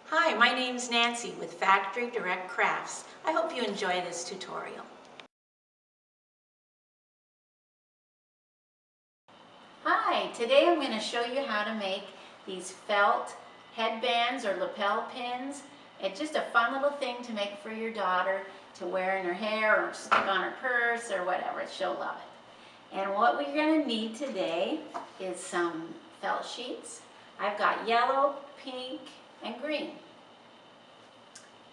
Hi, my name's Nancy with Factory Direct Crafts. I hope you enjoy this tutorial. Hi, today I'm going to show you how to make these felt headbands or lapel pins. It's just a fun little thing to make for your daughter to wear in her hair or stick on her purse or whatever. She'll love it. And what we're going to need today is some felt sheets. I've got yellow, pink, and green.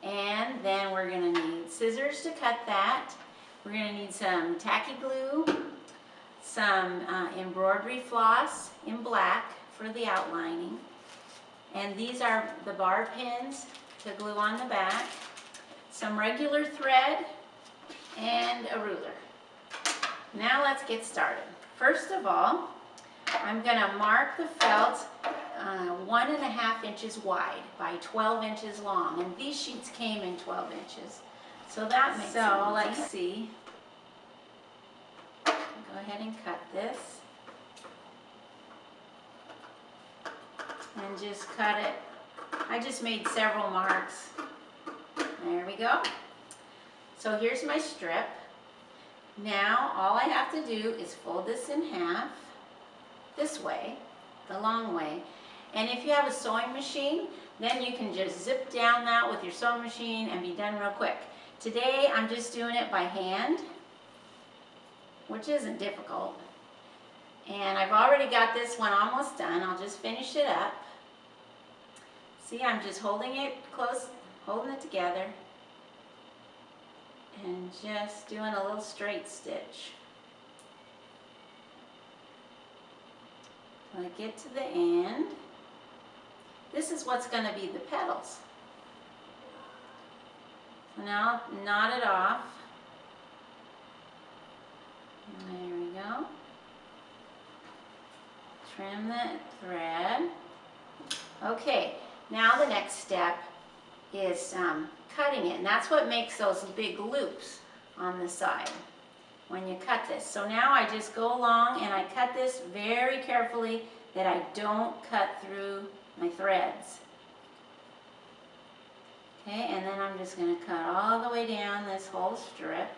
And then we're going to need scissors to cut that. We're going to need some tacky glue, some embroidery floss in black for the outlining. And these are the bar pins to glue on the back, some regular thread, and a ruler. Now let's get started. First of all, I'm going to mark the felt 1.5 inches wide by 12 inches long, and these sheets came in 12 inches. So that makes it easy. So let's see. Go ahead and cut this. And just cut it. I just made several marks. There we go. So here's my strip. Now all I have to do is fold this in half, this way, the long way. And if you have a sewing machine, then you can just zip down that with your sewing machine and be done real quick. Today I'm just doing it by hand, which isn't difficult. And I've already got this one almost done. I'll just finish it up. See, I'm just holding it close, holding it together, and just doing a little straight stitch. When I get to the end, this is what's going to be the petals. So now knot it off. There we go. Trim the thread. Okay, now the next step is cutting it, and that's what makes those big loops on the side when you cut this. So now I just go along and I cut this very carefully that I don't cut through my threads. Okay, and then I'm just going to cut all the way down this whole strip.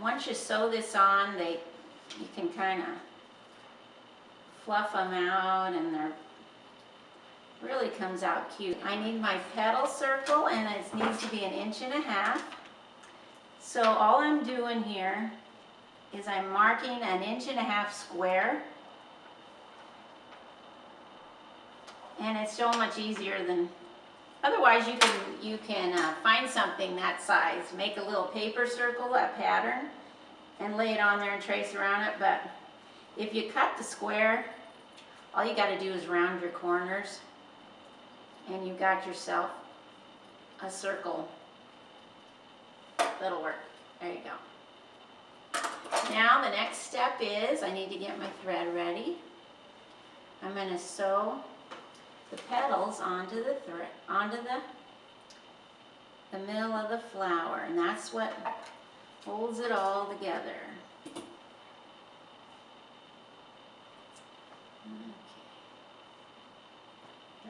Once you sew this on, you can kind of fluff them out, and they're really comes out cute. I need my petal circle, and it needs to be 1.5 inches. So all I'm doing here is I'm marking 1.5 inches square, and it's so much easier than otherwise. You can find something that size, make a little paper circle, a pattern, and lay it on there and trace around it. But if you cut the square, all you got to do is round your corners, and you got yourself a circle. That'll work. There you go. Now the next step is I need to get my thread ready. I'm going to sew the petals onto the thread, onto the middle of the flower, and that's what holds it all together. Okay.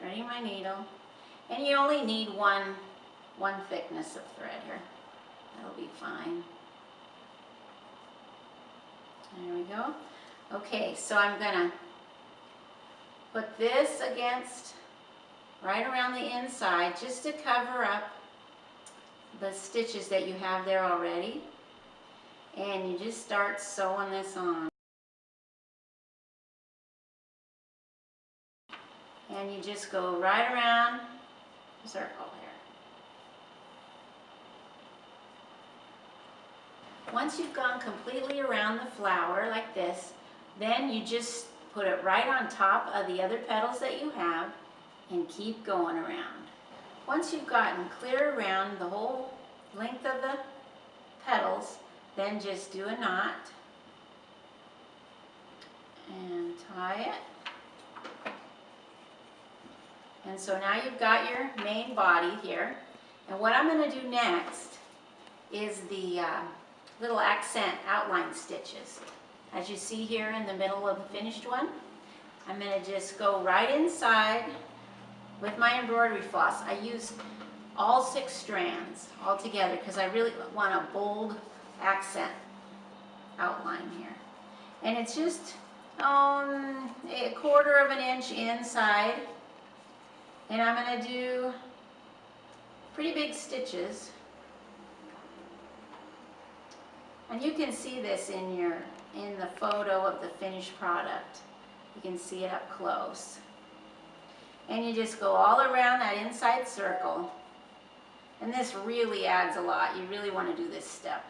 Ready my needle, and you only need one thickness of thread here. That'll be fine. There we go. Okay, so I'm gonna put this against right around the inside just to cover up the stitches that you have there already, and you just start sewing this on, and you just go right around the circle here. Once you've gone completely around the flower like this, then you just put it right on top of the other petals that you have and keep going around. Once you've gotten clear around the whole length of the petals, then just do a knot and tie it. And so now you've got your main body here. And what I'm going to do next is the little accent outline stitches. as you see here in the middle of the finished one. I'm going to just go right inside with my embroidery floss. I use all 6 strands all together because I really want a bold accent outline here. And it's just a 1/4 of an inch inside. And I'm going to do pretty big stitches. And you can see this in the photo of the finished product. You can see it up close. And you just go all around that inside circle. And this really adds a lot. You really want to do this step.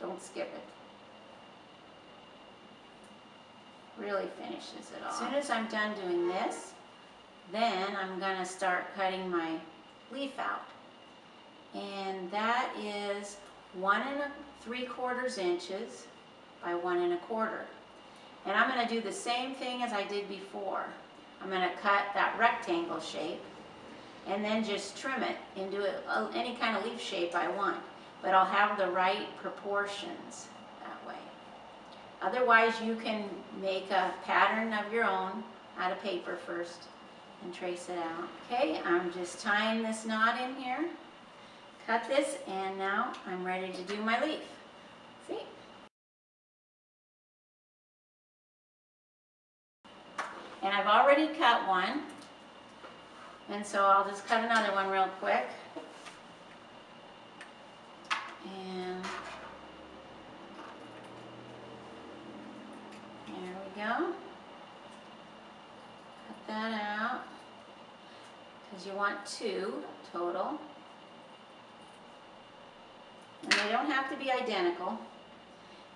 Don't skip it. Really finishes it all. As soon as I'm done doing this, then I'm going to start cutting my leaf out. And that is 1 3/4 inches by 1 1/4. And I'm going to do the same thing as I did before. I'm going to cut that rectangle shape and then just trim it into any kind of leaf shape I want. But I'll have the right proportions that way. Otherwise, you can make a pattern of your own out of paper first and trace it out. Okay, I'm just tying this knot in here. Cut this, and now I'm ready to do my leaf. See? And I've already cut one, and so I'll just cut another one real quick. And there we go. Cut that out, because you want 2 total. And they don't have to be identical.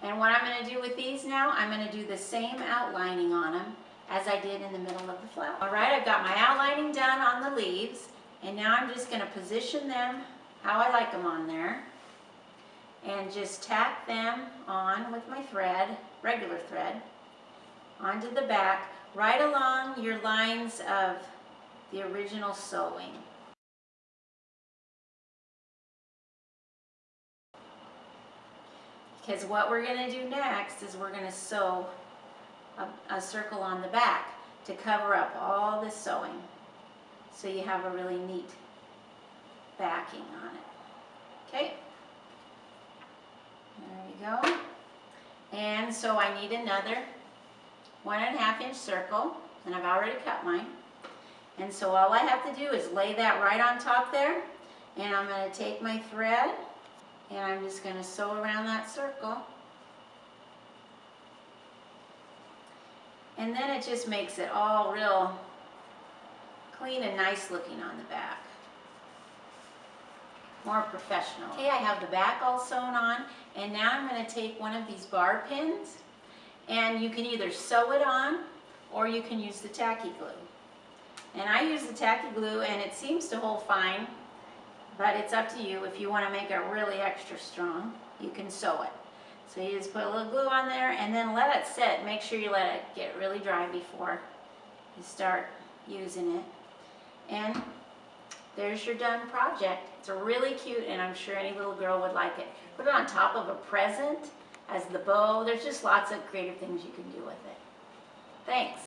And what I'm going to do with these now, I'm going to do the same outlining on them as I did in the middle of the flower. Alright, I've got my outlining done on the leaves, and now I'm just going to position them how I like them on there, and just tack them on with my thread, regular thread, onto the back, right along your lines of the original sewing. Because what we're going to do next is we're going to sew a circle on the back to cover up all this sewing, so you have a really neat backing on it. Okay, there we go. And so I need another 1 1/2 inch circle, and I've already cut mine. And so all I have to do is lay that right on top there, and I'm going to take my thread and I'm just going to sew around that circle. And then it just makes it all real clean and nice looking on the back. More professional. Okay, I have the back all sewn on, and now I'm going to take one of these bar pins, and you can either sew it on or you can use the tacky glue. And I use the tacky glue, and it seems to hold fine, but it's up to you. If you want to make it really extra strong, you can sew it. So you just put a little glue on there and then let it sit. Make sure you let it get really dry before you start using it. And there's your done project. It's really cute, and I'm sure any little girl would like it. Put it on top of a present as the bow. There's just lots of creative things you can do with it. Thanks.